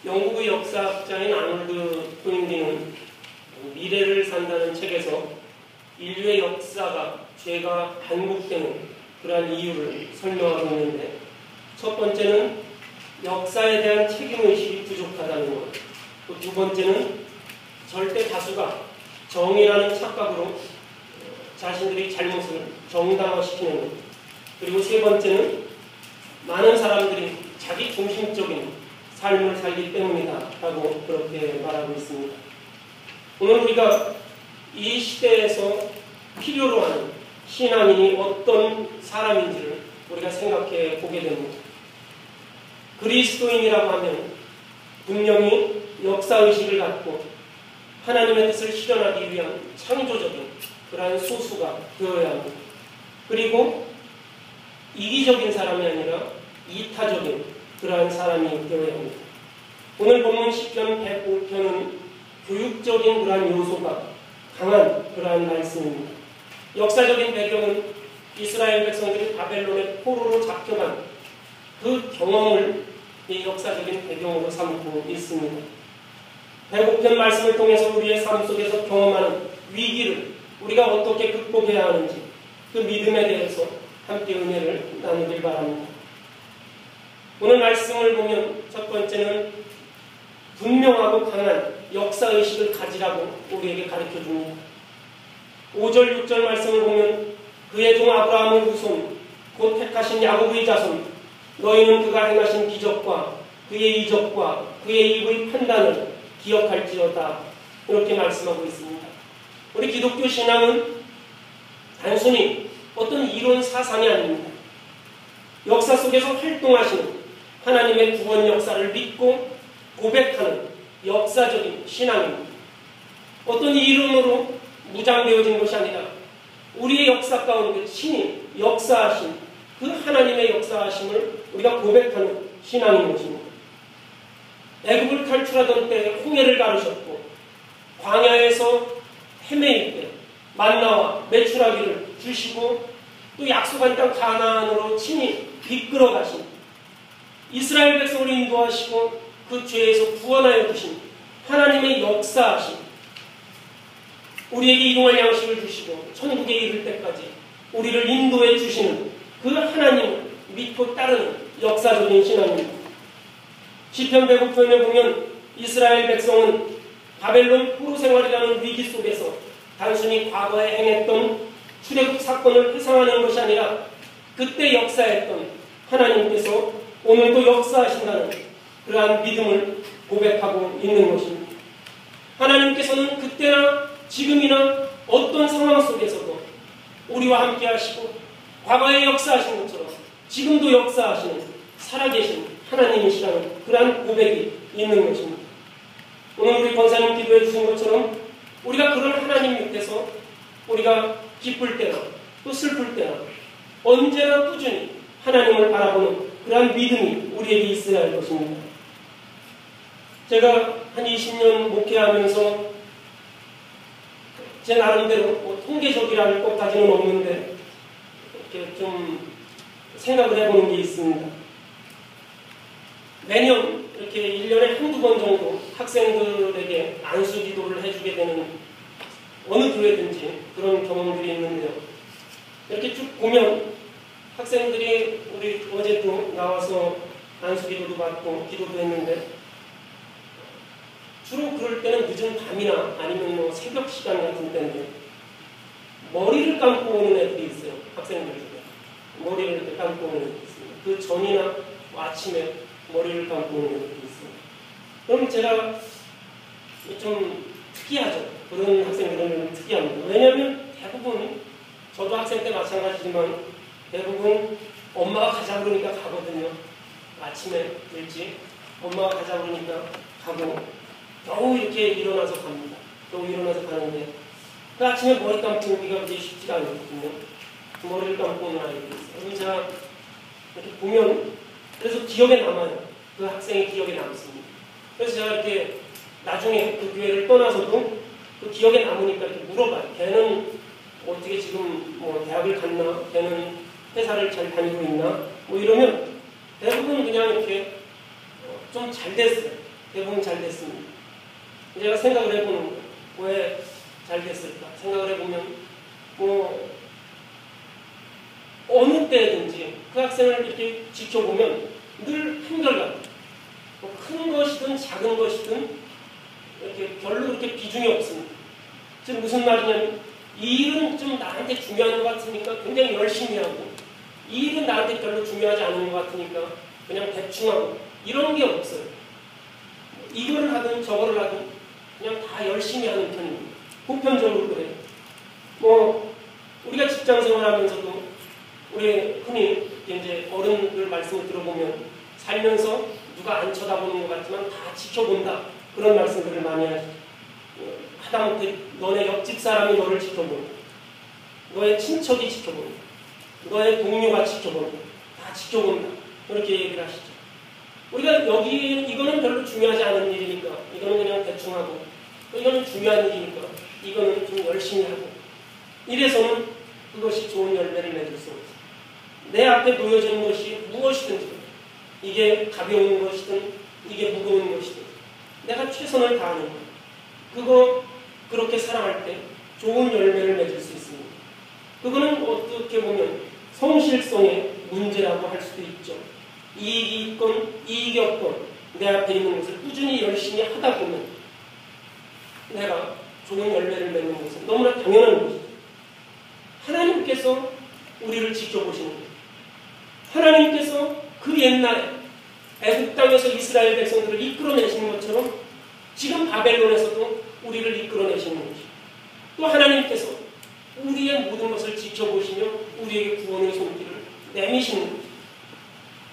영국의 역사학자인 아놀드 토인비는 미래를 산다는 책에서 인류의 역사가 죄가 반복되는 그러한 이유를 설명하고 있는데, 첫 번째는 역사에 대한 책임의식이 부족하다는 것, 또 두 번째는 절대 다수가 정의라는 착각으로 자신들의 잘못을 정당화시키는 것, 그리고 세 번째는 많은 사람들이 자기 중심적인 삶을 살기 때문이다 라고 그렇게 말하고 있습니다. 오늘 우리가 이 시대에서 필요로 하는 신앙인이 어떤 사람인지를 우리가 생각해 보게 됩니다. 그리스도인이라고 하면 분명히 역사의식을 갖고 하나님의 뜻을 실현하기 위한 창조적인 그러한 소수가 되어야 합니다. 그리고 이기적인 사람이 아니라 이타적인 그러한 사람이 되어야 합니다. 오늘 본문 시편 105편은 교육적인 그러한 요소가 강한 그러한 말씀입니다. 역사적인 배경은 이스라엘 백성들이 바벨론의 포로로 잡혀간 그 경험을 이 역사적인 배경으로 삼고 있습니다. 105편 말씀을 통해서 우리의 삶 속에서 경험하는 위기를 우리가 어떻게 극복해야 하는지, 그 믿음에 대해서 함께 은혜를 나누길 바랍니다. 오늘 말씀을 보면 첫 번째는 분명하고 강한 역사의식을 가지라고 우리에게 가르쳐줍니다. 5절 6절 말씀을 보면 그의 종 아브라함의 후손 곧 택하신 야곱의 자손 너희는 그가 행하신 기적과 그의 이적과 그의 입의 판단을 기억할지어다, 이렇게 말씀하고 있습니다. 우리 기독교 신앙은 단순히 어떤 이론 사상이 아닙니다. 역사 속에서 활동하시는 하나님의 구원 역사를 믿고 고백하는 역사적인 신앙입니다. 어떤 이론으로 무장되어진 것이 아니라 우리의 역사 가운데 신이 역사하신 그 하나님의 역사하심을 우리가 고백하는 신앙인 것입니다. 애굽을 탈출하던 때 홍해를 가르셨고 광야에서 헤매일 때 만나와 메추라기를 주시고 또 약속한 땅 가나안으로 친히 이끌어 가신 이스라엘 백성을 인도하시고 그 죄에서 구원하여 주신 하나님의 역사하심, 우리에게 이동할 양식을 주시고 천국에 이를 때까지 우리를 인도해 주시는 그 하나님을 믿고 따르는 역사적인 신앙입니다. 시편 105편에 보면 이스라엘 백성은 바벨론 포로 생활이라는 위기 속에서 단순히 과거에 행했던 출애굽 사건을 회상하는 것이 아니라 그때 역사했던 하나님께서 오늘도 역사하신다는 그러한 믿음을 고백하고 있는 것입니다. 하나님께서는 그때나 지금이나 어떤 상황 속에서도 우리와 함께 하시고 과거에 역사하신 것처럼 지금도 역사하시는 살아계신 하나님이시라는 그러한 고백이 있는 것입니다. 오늘 우리 권사님 기도해 주신 것처럼 우리가 그런 하나님 밑에서 우리가 기쁠 때나 또 슬플 때나 언제나 꾸준히 하나님을 바라보는 그러한 믿음이 우리에게 있어야 할 것입니다. 제가 한 20년 목회하면서 제 나름대로 통계적이라는 것까지는 없는데 이렇게 좀 생각을 해보는 게 있습니다. 매년 이렇게 1년에 한두 번 정도 학생들에게 안수 기도를 해주게 되는 어느 교회든지 그런 경험들이 있는데요. 이렇게 쭉 보면 학생들이 우리 어제도 나와서 안수 기도도 받고 기도도 했는데 주로 그럴 때는 늦은 밤이나 아니면 뭐 새벽 시간 같은 때인데 머리를 감고 오는 애들이 있어요. 학생들 중에. 머리를 이렇게 감고 오는 애들이 있습니다. 그 전이나 아침에 머리를 감고 오는 애들이 있어요. 그럼 제가 좀 특이하죠. 그런 학생들은 특이합니다. 왜냐하면 대부분 저도 학생 때 마찬가지지만 대부분 엄마가 가자 그러니까 가거든요. 아침에 일찍 엄마가 가자 그러니까 가고 겨우 이렇게 일어나서 갑니다. 겨우 일어나서 가는데 그 아침에 머리 감고 오기가 그렇게 쉽지가 않거든요. 머리를 감고 오는 아이들이 있어요. 그럼 제가 이렇게 보면 그래서 기억에 남아요. 그 학생이 기억에 남습니다. 그래서 제가 이렇게 나중에 그 교회를 떠나서도 그 기억에 남으니까 이렇게 물어봐요. 걔는 어떻게 지금 뭐 대학을 갔나? 걔는 회사를 잘 다니고 있나? 뭐 이러면 대부분 그냥 이렇게 좀 잘 됐어요. 대부분 잘 됐습니다. 제가 생각을 해보는 거예요. 왜 잘 됐을까? 생각을 해보면 어느 때든지 그 학생을 이렇게 지켜보면 늘 한결같아요. 큰 것이든 작은 것이든 이렇게 별로 그렇게 비중이 없습니다. 지금 무슨 말이냐면 이 일은 좀 나한테 중요한 것 같으니까 굉장히 열심히 하고 이 일은 나한테 별로 중요하지 않은 것 같으니까 그냥 대충 하고 이런 게 없어요. 이거를 하든 저거를 하든 그냥 다 열심히 하는 편입니다. 보편적으로 그래요. 우리가 직장 생활하면서도 우리 흔히 이제 어른들 말씀을 들어보면 살면서 누가 안 쳐다보는 것 같지만 다 지켜본다. 그런 말씀들을 많이 하죠. 하다못해 너네 옆집 사람이 너를 지켜본다. 너의 친척이 지켜본다. 너의 동료가 지켜본다. 다 지켜본다. 그렇게 얘기를 하시죠. 우리가 여기 이거는 별로 중요하지 않은 일이니까 이거는 그냥 대충 하고 이거는 중요한 일이니까 이거는 좀 열심히 하고 이래서는 그것이 좋은 열매를 맺을 수 없어요. 내 앞에 놓여져 있는 것이 무엇이든지 이게 가벼운 것이든 이게 무거운 것이든 내가 최선을 다하는 것 그거 그렇게 살아갈 때 좋은 열매를 맺을 수 있습니다. 그거는 어떻게 보면 성실성의 문제라고 할 수도 있죠. 이익이 있건 이익이 없건 내 앞에 있는 것을 꾸준히 열심히 하다 보면 내가 좋은 열매를 맺는 것은 너무나 당연한 것이죠. 하나님께서 우리를 지켜보시는 거예요. 하나님께서 그 옛날에 애국 땅에서 이스라엘 백성들을 이끌어내시는 것처럼 지금 바벨론에서도 우리를 이끌어내시는 것이죠. 또 하나님께서 우리의 모든 것을 지켜보시며 우리에게 구원의 손길을 내미시는 것이죠.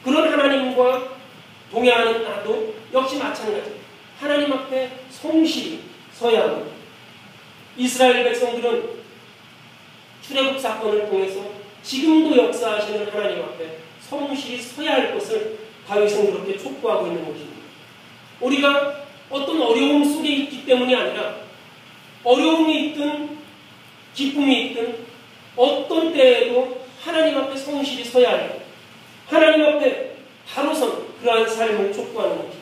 그런 하나님과 동행하는 나도 역시 마찬가지예요. 하나님 앞에 성실히 서야 합니다. 이스라엘 백성들은 출애굽 사건을 통해서 지금도 역사하시는 하나님 앞에 성실히 서야 할 것을 다윗은 그렇게 촉구하고 있는 것입니다. 우리가 어떤 어려움 속에 있기 때문이 아니라 어려움이 있든 기쁨이 있든 어떤 때에도 하나님 앞에 성실히 서야 할 것, 하나님 앞에 바로선 그러한 삶을 촉구하는 것입니다.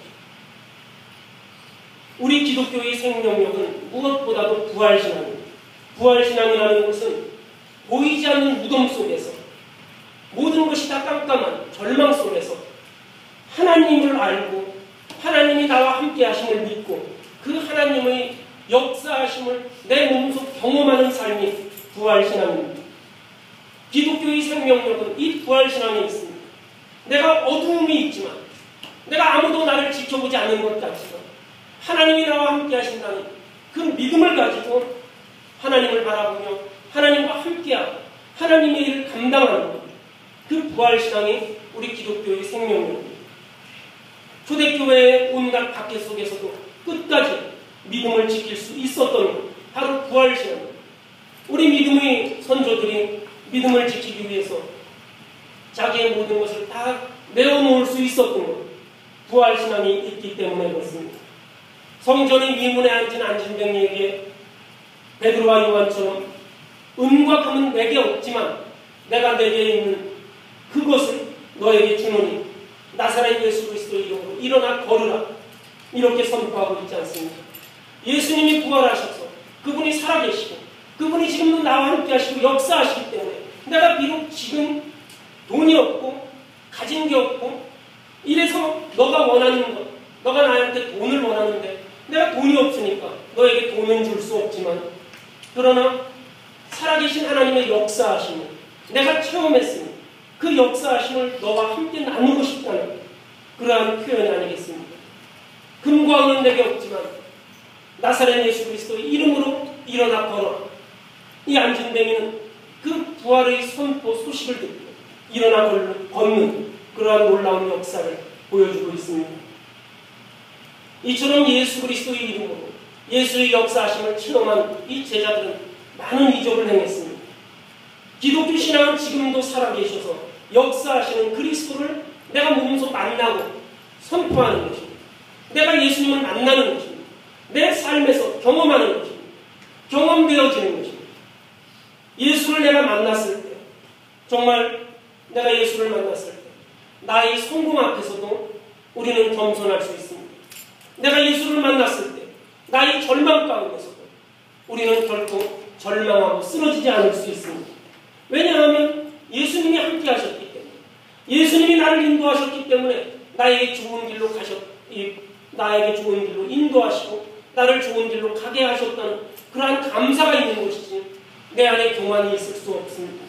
우리 기독교의 생명력은 무엇보다도 부활신앙입니다. 부활신앙이라는 것은 보이지 않는 무덤 속에서 모든 것이 다 깜깜한 절망 속에서 하나님을 알고 하나님이 나와 함께 하심을 믿고 그 하나님의 역사하심을 내 몸속 경험하는 삶이 부활신앙입니다. 기독교의 생명력은 이 부활신앙에 있습니다. 내가 어두움이 있지만 내가 아무도 나를 지켜보지 않는 것 같지만 하나님이 나와 함께 하신다는 그 믿음을 가지고 하나님을 바라보며 하나님과 함께하고 하나님의 일을 감당하는 것. 그 부활신앙이 우리 기독교의 생명력입니다. 초대교회의 온갖 박해 속에서도 끝까지 믿음을 지킬 수 있었던 것. 바로 부활신앙입니다. 우리 믿음의 선조들이 믿음을 지키기 위해서 자기의 모든 것을 다 내어놓을 수 있었던 것. 부활신앙이 있기 때문에 그렇습니다. 성전의 미문에 앉은 안진뱅이에게 베드로와 요한처럼 은과 금은 내게 없지만 내가 내게 있는 그것을 너에게 주노니 나사렛 예수 그리스도의 이름으로 일어나 걸으라 이렇게 선포하고 있지 않습니까? 예수님이 부활하셔서 그분이 살아계시고 그분이 지금도 나와 함께 하시고 역사하시기 때문에 내가 비록 지금 돈이 없고 가진 게 없고 이래서 너가 원하는 것 너가 나한테 돈을 원하는데 내가 돈이 없으니까 너에게 돈은 줄 수 없지만 그러나 살아계신 하나님의 역사하심을 내가 체험했으니 그 역사하심을 너와 함께 나누고 싶다는 그러한 표현이 아니겠습니까? 금과 은은 내게 없지만 나사렛 예수 그리스도의 이름으로 일어나 걸어라. 이 안진뱅이는 그 부활의 선포 소식을 듣고 일어나 걷는 그러한 놀라운 역사를 보여주고 있습니다. 이처럼 예수 그리스도의 이름으로 예수의 역사하심을 체험한 이 제자들은 많은 이적을 행했습니다. 기독교 신앙은 지금도 살아계셔서 역사하시는 그리스도를 내가 몸소 만나고 선포하는 것입니다. 내가 예수님을 만나는 것입니다. 내 삶에서 경험하는 것입니다. 경험되어지는 것입니다. 예수를 내가 만났을 때 정말 내가 예수를 만났을 때 나의 성공 앞에서도 우리는 겸손할 수 있습니다. 내가 예수를 만났을 때 나의 절망 가운데서도 우리는 결코 절망하고 쓰러지지 않을 수 있습니다. 왜냐하면 예수님이 함께 하셨기 때문에, 예수님이 나를 인도하셨기 때문에 나에게 좋은 길로 인도하시고 나를 좋은 길로 가게 하셨다는 그러한 감사가 있는 것이지 내 안에 교만이 있을 수 없습니다.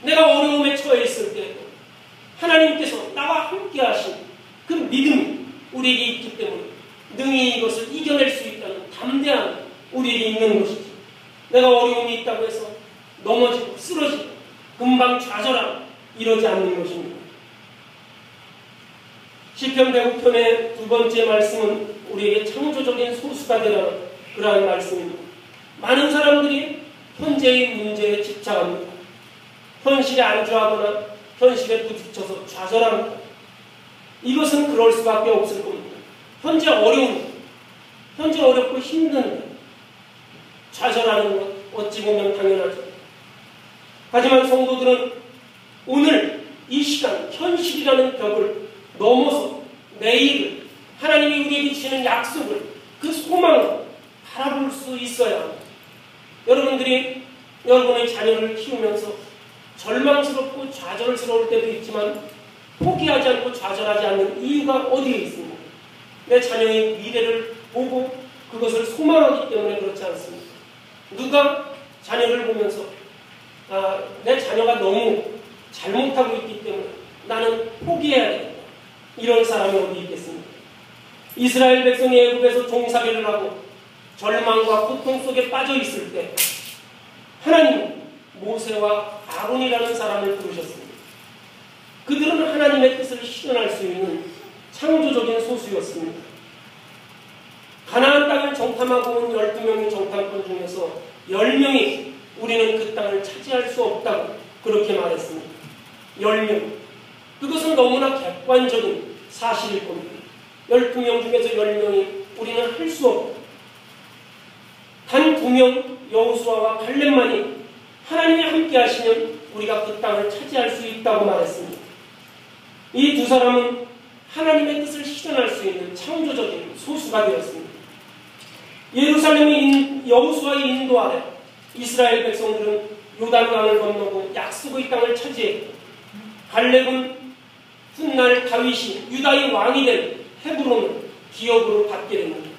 내가 어려움에 처해 있을 때 하나님께서 나와 함께 하신 그 믿음이 우리에게 있기 때문에 능히 이것을 이겨낼 수 있다는 담대함이 우리에게 있는 것이지, 내가 어려움이 있다고 해서 넘어지고 쓰러지고 금방 좌절하고 이러지 않는 것입니다. 시편 105편의 두 번째 말씀은 우리에게 창조적인 소수가 되라는 그러한 말씀입니다. 많은 사람들이 현재의 문제에 집착합니다. 현실에 안주하거나 현실에 부딪혀서 좌절합니다. 이것은 그럴 수밖에 없을 겁니다. 현재 어렵고 힘든 좌절하는 것 어찌 보면 당연하죠. 하지만 성도들은 오늘 이 시간 현실이라는 벽을 넘어서 내일을, 하나님이 우리에게 주시는 약속을, 그 소망을 바라볼 수 있어야 합니다. 여러분들이 여러분의 자녀를 키우면서 절망스럽고 좌절스러울 때도 있지만 포기하지 않고 좌절하지 않는 이유가 어디에 있습니까? 내 자녀의 미래를 보고 그것을 소망하기 때문에 그렇지 않습니까? 누가 자녀를 보면서 내 자녀가 너무 잘못하고 있기 때문에 나는 포기해야 되겠다, 이런 사람이 어디 있겠습니까? 이스라엘 백성이 애굽에서 종살이를 하고 절망과 고통 속에 빠져 있을 때 하나님은 모세와 아론이라는 사람을 부르셨습니다. 그들은 하나님의 뜻을 실현할 수 있는 창조적인 소수였습니다. 가나안 땅을 정탐하고 온 12명의 정탐꾼 중에서 10명이 우리는 그 땅을 차지할 수 없다고 그렇게 말했습니다. 10명. 그것은 너무나 객관적인 사실일 겁니다. 12명 중에서 10명이 우리는 할 수 없다. 단 2명 여호수아와 갈렙만이 하나님이 함께 하시면 우리가 그 땅을 차지할 수 있다고 말했습니다. 이 두 사람은 하나님의 뜻을 실현할 수 있는 창조적인 소수가 되었습니다. 예루살렘의 여호수아의 인도 아래 이스라엘 백성들은 요단강을 건너고 약속의 땅을 차지했고, 갈렙은 훗날 다윗이 유다의 왕이 된 헤브론을 기업으로 받게 됩니다.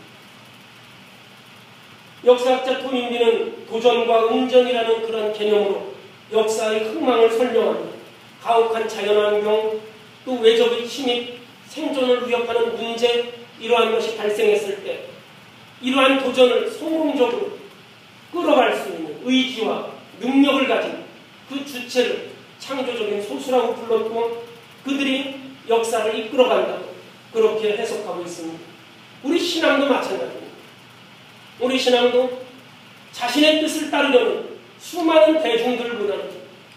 역사학자 토민비는 도전과 응전이라는 그런 개념으로 역사의 흥망을 설명합니다. 가혹한 자연환경, 또 외적의 침입, 생존을 위협하는 문제, 이러한 것이 발생했을 때 이러한 도전을 성공적으로 끌어갈 수 있는 의지와 능력을 가진 그 주체를 창조적인 소수라고 불렀고, 그들이 역사를 이끌어간다고 그렇게 해석하고 있습니다. 우리 신앙도 마찬가지입니다. 우리 신앙도 자신의 뜻을 따르려는 수많은 대중들보다는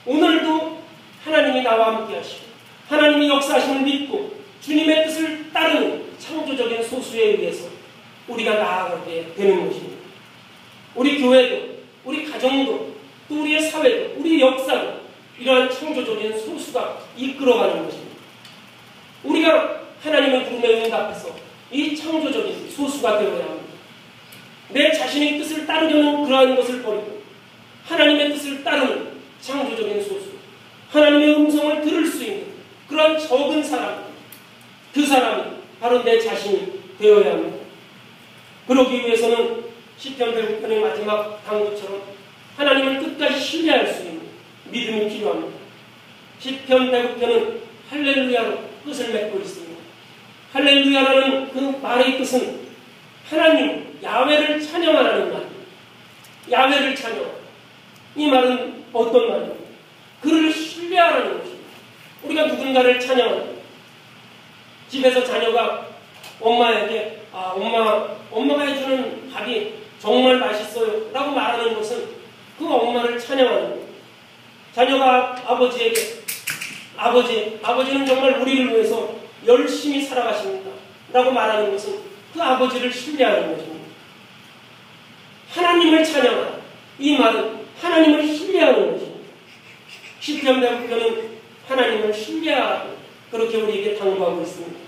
오늘도 하나님이 나와 함께 하시고 하나님이 역사하심을 믿고 주님의 뜻을 따르는 창조적인 소수에 의해서 우리가 나아가게 되는 것입니다. 우리 교회도, 우리 가정도, 또 우리의 사회도, 우리 역사도 이러한 창조적인 소수가 이끌어가는 것입니다. 우리가 하나님의 부름에 응답해서 이 창조적인 소수가 되어야 합니다. 내 자신의 뜻을 따르려는 그러한 것을 버리고 하나님의 뜻을 따르는 창조적인 소수, 하나님의 음성을 들을 수 있는 그러한 적은 사람, 그 사람이 바로 내 자신이 되어야 합니다. 그러기 위해서는 시편 105편의 마지막 당부처럼 하나님을 끝까지 신뢰할 수 있는 믿음이 필요합니다. 시편 105편은 할렐루야로 끝을 맺고 있습니다. 할렐루야라는 그 말의 뜻은 하나님, 야훼를 찬양하라는 말입니다. 야훼를 찬양. 이 말은 어떤 말입니까? 그를 신뢰하라는 것입니다. 우리가 누군가를 찬양합니다. 집에서 자녀가 엄마에게 엄마가 해주는 밥이 정말 맛있어요 라고 말하는 것은 그 엄마를 찬양하는 거예요. 자녀가 아버지에게 아버지는 정말 우리를 위해서 열심히 살아가십니다 라고 말하는 것은 그 아버지를 신뢰하는 것입니다. 하나님을 찬양하라. 이 말은 하나님을 신뢰하는 것입니다. 시편 105편은 하나님을 신뢰하라고 그렇게 우리에게 당부하고 있습니다.